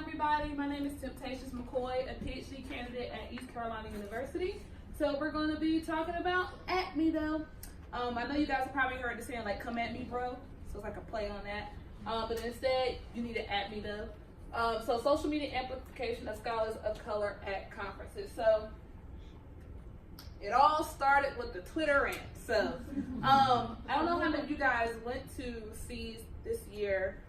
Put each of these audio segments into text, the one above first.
everybody. My name is Temptations McCoy, a PhD candidate at East Carolina University. So we're going to be talking about At Me Though. I know you guys have probably heard the saying like, come at me, bro. So it's like a play on that. But instead, you need to at me though. So social media amplification of scholars of color at conferences. So it all started with the Twitter rant. So I don't know how many of you guys went to C's this year.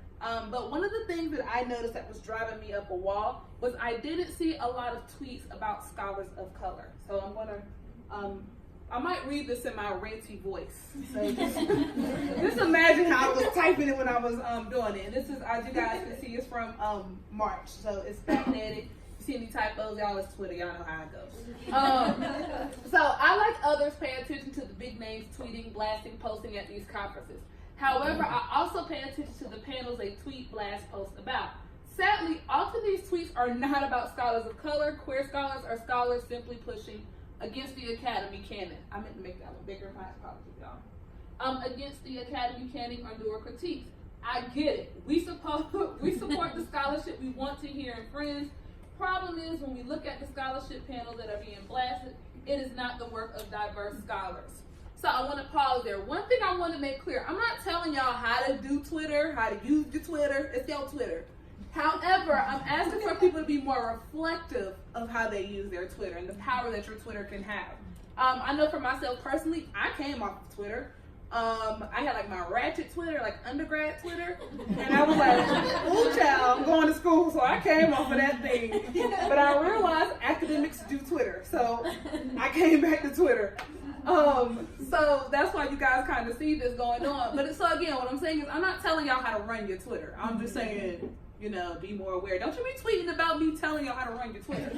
But one of the things that I noticed that was driving me up a wall was I didn't see a lot of tweets about scholars of color. So I'm gonna, I might read this in my ranty voice. So just imagine how I was typing it when I was doing it. And this is, as you guys can see, it's from March. So it's backdated. You see any typos, y'all, it's Twitter. Y'all know how it goes. So I, like others, pay attention to the big names tweeting, blasting, posting at these conferences. However, I also pay attention to the panels they tweet, blast, post about. Sadly, often these tweets are not about scholars of color, queer scholars, or scholars simply pushing against the academy canon. I meant to make that one bigger. My apologies, y'all. Against the academy canon or newer critiques. I get it. We support the scholarship we want to hear in friends. Problem is, when we look at the scholarship panels that are being blasted, it is not the work of diverse scholars. So I want to pause there. One thing I want to make clear, I'm not telling y'all how to do Twitter, how to use your Twitter. It's your Twitter. However, I'm asking for people to be more reflective of how they use their Twitter and the power that your Twitter can have. I know for myself personally, I came off of Twitter. I had like my ratchet Twitter, like undergrad Twitter, and I was like, ooh child, I'm going to school, so I came off of that thing. But I realized academics do Twitter, so I came back to Twitter. So that's why you guys kind of see this going on. But so again, what I'm saying is I'm not telling y'all how to run your Twitter. I'm just saying, you know, be more aware. Don't you be tweeting about me telling y'all how to run your Twitter.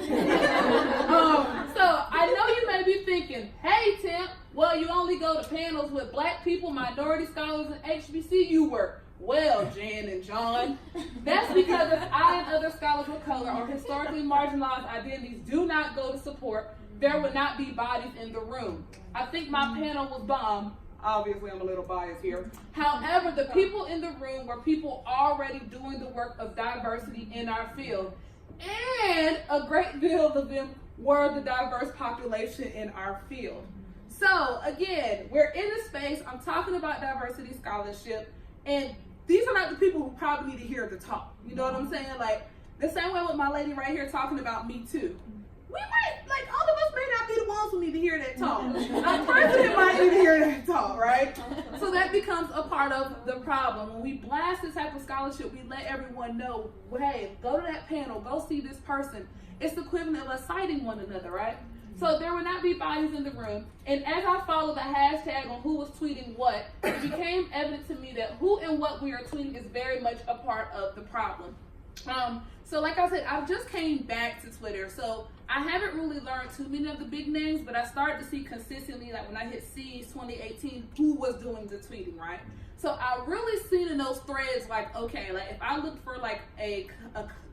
So I know you may be thinking, hey Tim, well you only go to panels with black people, minority scholars, and HBCU work. Well, Jan and John, that's because if I and other scholars of color or historically marginalized identities do not go to support, there would not be bodies in the room. I think my panel was bomb. Obviously, I'm a little biased here. However, the people in the room were people already doing the work of diversity in our field. And a great deal of them were the diverse population in our field. So again, we're in a space, I'm talking about diversity scholarship, and these are not the people who probably need to hear the talk. You know what I'm saying? Like, the same way with my lady right here talking about Me Too. We might, like, all of us may not be the ones who need to hear that talk. Our president might need to hear that talk, right? So that becomes a part of the problem. When we blast this type of scholarship, we let everyone know, hey, go to that panel, go see this person. It's the equivalent of us citing one another, right? So there would not be bodies in the room. And as I followed the hashtag on who was tweeting what, it became evident to me that who and what we are tweeting is very much a part of the problem. So like I said, I just came back to Twitter, so I haven't really learned too many of the big names, but I started to see consistently, like when I hit C's 2018, who was doing the tweeting, right? So I really seen in those threads, like, okay, like if I look for like a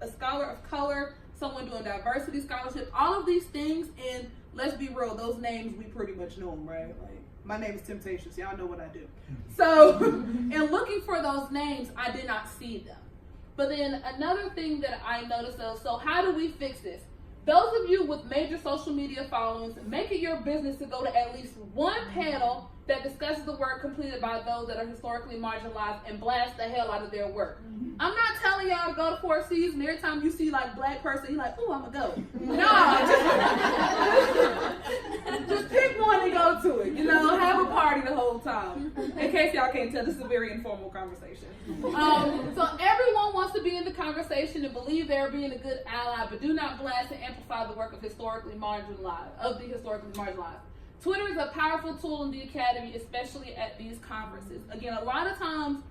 scholar of color, someone doing diversity scholarship, all of these things, and let's be real, those names, we pretty much know them, right? Like, my name is Temptations, y'all know what I do. So, in looking for those names, I did not see them. But then another thing that I noticed though, so how do we fix this? Those of you with major social media followings, make it your business to go to at least one panel that discusses the work completed by those that are historically marginalized and blast the hell out of their work. I'm not telling y'all to go to 4 C's and every time you see like black person, you're like, ooh, I'm gonna go. No, just pick one and go to it. You know, have a party the whole time. In case y'all can't tell, this is a very informal conversation. So everyone wants to be in the conversation and believe they're being a good ally, but do not blast and amplify the work of historically marginalized, Twitter is a powerful tool in the academy, especially at these conferences. Again, a lot of times,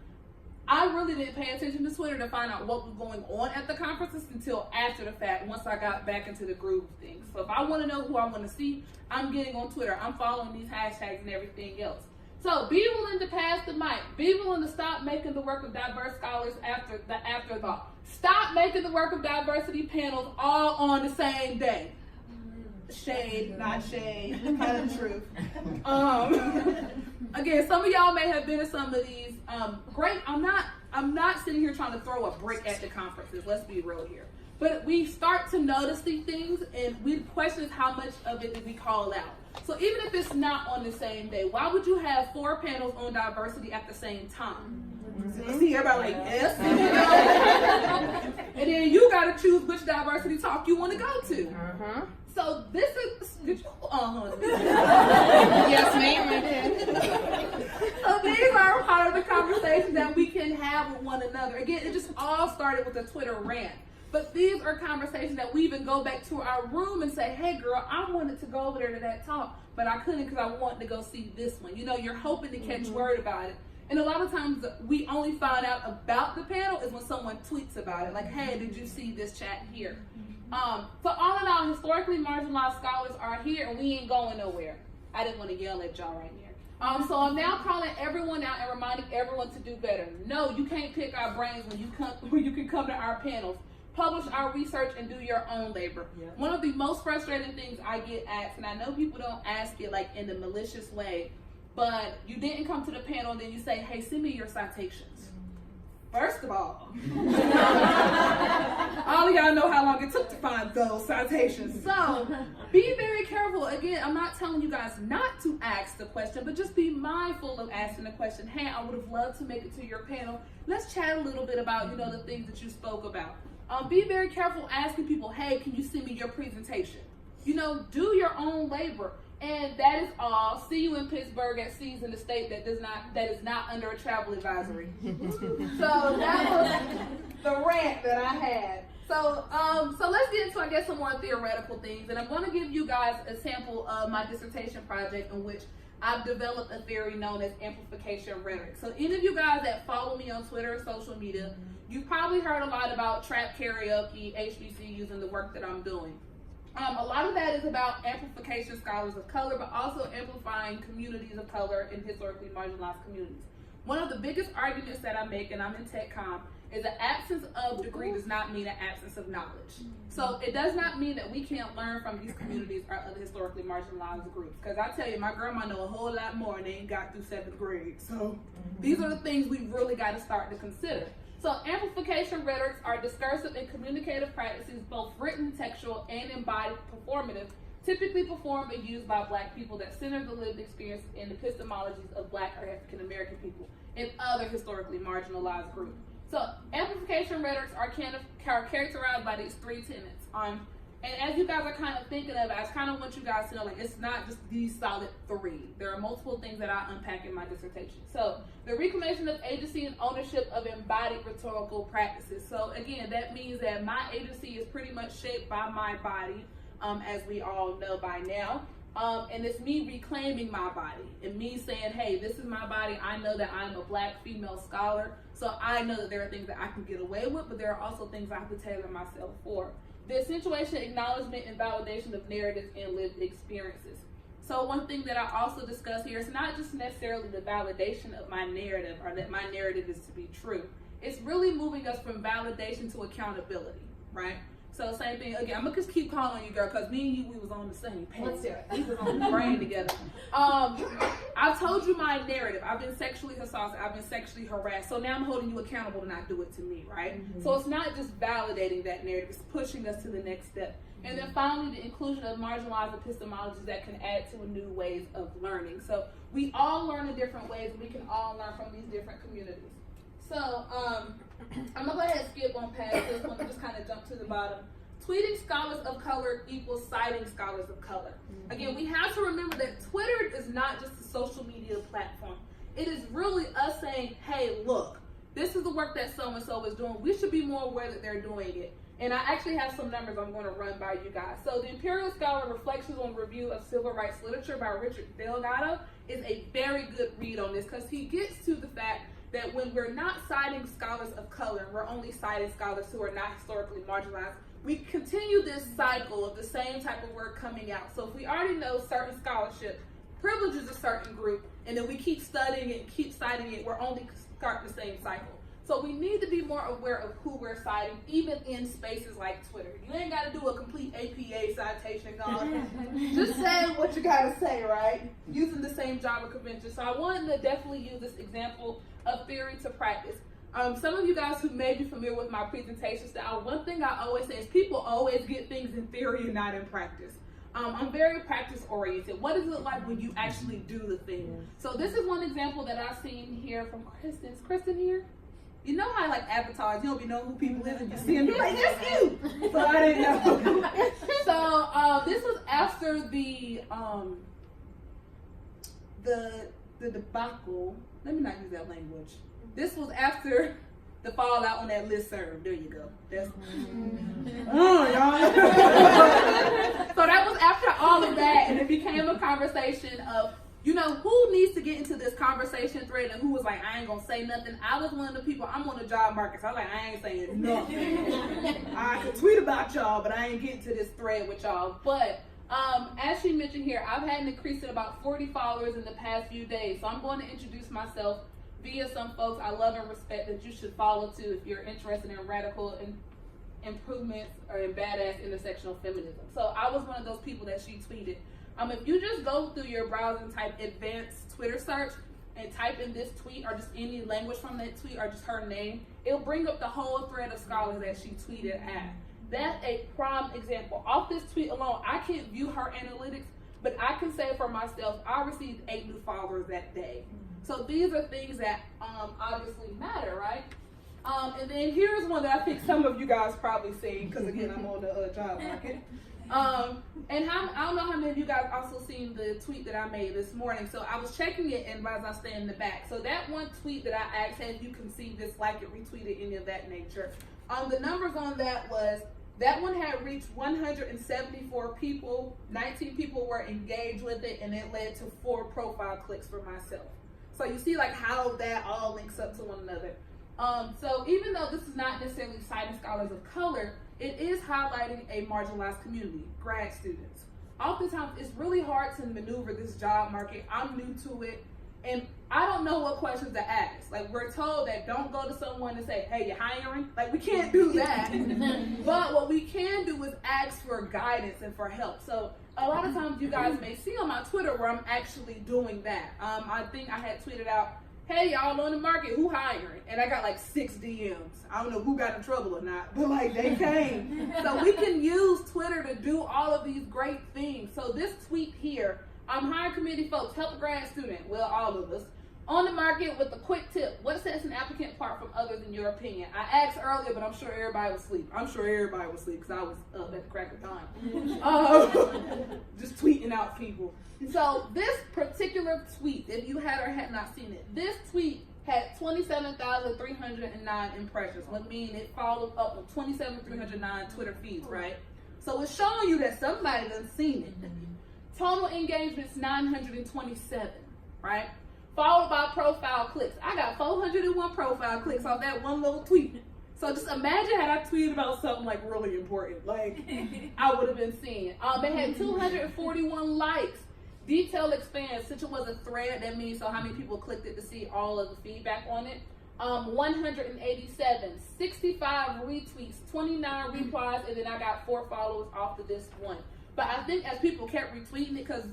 I really didn't pay attention to Twitter to find out what was going on at the conferences until after the fact, once I got back into the groove of things. So if I want to know who I want to see, I'm getting on Twitter. I'm following these hashtags and everything else. So be willing to pass the mic. Be willing to stop making the work of diverse scholars after the afterthought. Stop making the work of diversity panels all on the same day. Shade, not shade, kind of truth. Again, some of y'all may have been to some of these. Great, I'm not I'm not sitting here trying to throw a brick at the conferences. Let's be real here. But we start to notice these things, and we question how much of it did we call out. So even if it's not on the same day, why would you have 4 panels on diversity at the same time? Mm-hmm. See everybody like, yes. And then you got to choose which diversity talk you want to go to. Uh-huh. So this is, yes, ma'am, I did. So these are part of the conversations that we can have with one another. Again, it just all started with a Twitter rant. But these are conversations that we even go back to our room and say, hey girl, I wanted to go over there to that talk, but I couldn't because I wanted to go see this one. You know, you're hoping to catch word about it. And a lot of times we only find out about the panel is when someone tweets about it. Like, hey, did you see this chat here? So all in all, historically marginalized scholars are here and we ain't going nowhere. I didn't want to yell at y'all right here. So I'm now calling everyone out and reminding everyone to do better. No, you can't pick our brains when you can come to our panels. Publish our research and do your own labor. Yeah. One of the most frustrating things I get asked, and I know people don't ask it like in a malicious way, but you didn't come to the panel and then you say, hey, send me your citations. First of all of y'all know how long it took to find those citations. So be very careful. Again, I'm not telling you guys not to ask the question, but just be mindful of asking the question. Hey, I would have loved to make it to your panel. Let's chat a little bit about, you know, the things that you spoke about. Be very careful asking people, hey, can you send me your presentation? You know, do your own labor. And that is all. See you in Pittsburgh at Seas in the state that is not under a travel advisory. So that was the rant that I had. So let's get into, I guess, some more theoretical things. And I'm going to give you guys a sample of my dissertation project in which I've developed a theory known as amplification rhetoric. So any of you guys that follow me on Twitter or social media, you've probably heard a lot about trap karaoke, HBCUs, and the work that I'm doing. A lot of that is about amplification scholars of color, but also amplifying communities of color in historically marginalized communities. One of the biggest arguments that I make, and I'm in tech comm, is the absence of degree does not mean an absence of knowledge. So it does not mean that we can't learn from these communities or other historically marginalized groups. Because I tell you, my grandma know a whole lot more and they ain't got through 7th grade. So these are the things we really got to start to consider. So amplification rhetorics are discursive and communicative practices, both written, textual, and embodied performative, typically performed and used by Black people that center the lived experience and epistemologies of Black or African American people and other historically marginalized groups. So amplification rhetorics are characterized by these 3 tenets. And as you guys are kind of thinking of it, I kind of want you guys to know, like, it's not just these solid 3. There are multiple things that I unpack in my dissertation. So the reclamation of agency and ownership of embodied rhetorical practices. So again, that means that my agency is pretty much shaped by my body, as we all know by now. And it's me reclaiming my body and me saying, hey, this is my body. I know that I'm a Black female scholar. So I know that there are things that I can get away with, but there are also things I have to tailor myself for. The accentuation, acknowledgement, and validation of narratives and lived experiences. So one thing that I also discuss here is not just necessarily the validation of my narrative or that my narrative is to be true. It's really moving us from validation to accountability, right? So same thing, again, I'm gonna just keep calling on you, girl, because me and you, we was on the same page. Let's do it. We was on the brain together. I've told you my narrative. I've been sexually assaulted. I've been sexually harassed. So now I'm holding you accountable to not do it to me, right? Mm-hmm. So it's not just validating that narrative. It's pushing us to the next step. Mm-hmm. And then finally, the inclusion of marginalized epistemologies that can add to new ways of learning. So we all learn in different ways. We can all learn from these different communities. So I'm gonna go ahead and skip on past this one and just kind of jump to the bottom. Tweeting scholars of color equals citing scholars of color. Mm-hmm. Again, we have to remember that Twitter is not just a social media platform. It is really us saying, hey, look, this is the work that so-and-so is doing. We should be more aware that they're doing it. And I actually have some numbers I'm going to run by you guys. So the Imperial Scholar Reflections on Review of Civil Rights Literature by Richard Delgado is a very good read on this because he gets to the fact that when we're not citing scholars of color, we're only citing scholars who are not historically marginalized, we continue this cycle of the same type of work coming out. So if we already know certain scholarship privileges a certain group, and then we keep studying it and keep citing it, we're only starting the same cycle. So we need to be more aware of who we're citing, even in spaces like Twitter. You ain't got to do a complete APA citation going. Just saying what you got to say, right? Using the same Java convention. So I wanted to definitely use this example of theory to practice. Some of you guys who may be familiar with my presentation style, one thing I always say is people always get things in theory and not in practice. I'm very practice oriented. What does it look like when you actually do the thing? So this is one example that I've seen here from Kristen. Is Kristen here? You know how like avatars, you don't be knowing who people is and you see them, you're like, that's you. So I didn't know. So this was after the debacle. Let me not use that language. This was after the fallout on that listserv. There you go. That's oh y'all. So that was after all of that, and it became a conversation of, you know, who needs to get into this conversation thread and who was like, I ain't gonna say nothing. I was one of the people, I'm on the job market, so I was like, I ain't saying nothing. I could tweet about y'all, but I ain't getting to this thread with y'all. But as she mentioned here, I've had an increase in about 40 followers in the past few days. So I'm going to introduce myself via some folks I love and respect that you should follow too if you're interested in radical improvements or in badass intersectional feminism. So I was one of those people that she tweeted. If you just go through your browser and type advanced Twitter search and type in this tweet or just any language from that tweet or just her name, it'll bring up the whole thread of scholars that she tweeted at. That's a prime example. Off this tweet alone, I can't view her analytics, but I can say for myself, I received 8 new followers that day. So these are things that obviously matter, right? And then here's one that I think some of you guys probably seen, because again, I'm on the job market. And I don't know how many of you guys also seen the tweet that I made this morning. So I was checking it, and as I stay in the back. So that one tweet that I asked, have you conceived this, like it, retweeted, any of that nature. The numbers on that was, that one had reached 174 people, 19 people were engaged with it, and it led to 4 profile clicks for myself. So you see like how that all links up to one another. So even though this is not necessarily citing scholars of color, it is highlighting a marginalized community, grad students. Oftentimes it's really hard to maneuver this job market. I'm new to it, and I don't know what questions to ask. Like, we're told that don't go to someone and say, hey, you're hiring? Like, we can't do that. But what we can do is ask for guidance and for help. So a lot of times you guys may see on my Twitter where I'm actually doing that. I think I had tweeted out, hey, y'all on the market, who hiring? And I got like 6 DMs. I don't know who got in trouble or not, but like they came. So we can use Twitter to do all of these great things. So this tweet here, hiring committee folks, help a grad student, well, all of us, on the market with a quick tip. What sets an applicant apart from others in your opinion? I asked earlier, but I'm sure everybody was asleep. I'm sure everybody was asleep because I was up at the crack of time. Just tweeting out people. So this particular tweet, if you had or had not seen it, this tweet had 27,309 impressions. What mean it followed up with 27,309 Twitter feeds, right? So it's showing you that somebody done seen it. Total engagements 927, right? Followed by profile clicks. I got 401 profile clicks off that one little tweet. So just imagine had I tweeted about something like really important, like I would have been seen. It had 241 likes. Detail expands, since it was a thread, that means so how many people clicked it to see all of the feedback on it. 187, 65 retweets, 29 replies, and then I got 4 followers off of this one. But I think as people kept retweeting it, because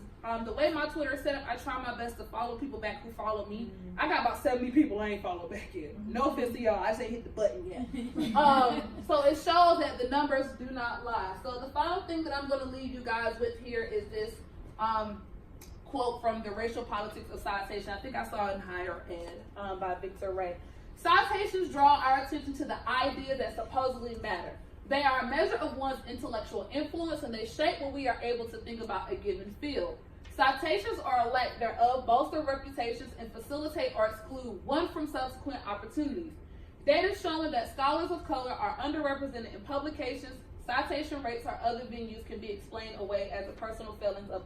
the way my Twitter is set up, I try my best to follow people back who follow me. I got about 70 people I ain't followed back yet. No offense to y'all, I just ain't hit the button yet. So it shows that the numbers do not lie. So the final thing that I'm going to leave you guys with here is this quote from The Racial Politics of Citation. I think I saw it in Higher Ed by Victor Ray. Citations draw our attention to the ideas that supposedly matter. They are a measure of one's intellectual influence, and they shape what we are able to think about a given field. Citations or a lack thereof bolster reputations and facilitate or exclude one from subsequent opportunities. Data showing that scholars of color are underrepresented in publications, citation rates or other venues can be explained away as the personal failings of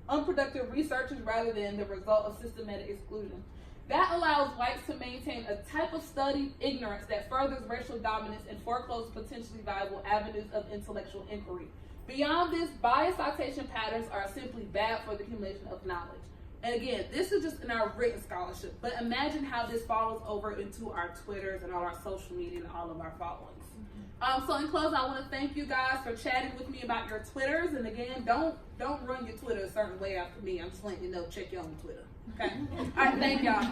unproductive researchers rather than the result of systematic exclusion. That allows whites to maintain a type of studied ignorance that furthers racial dominance and forecloses potentially viable avenues of intellectual inquiry. Beyond this, biased citation patterns are simply bad for the accumulation of knowledge. And again, this is just in our written scholarship, but imagine how this follows over into our Twitters and all our social media and all of our followings. So in closing, I want to thank you guys for chatting with me about your Twitters. And again, don't run your Twitter a certain way after me. I'm just letting you know, check your own Twitter. Okay? All right, thank y'all.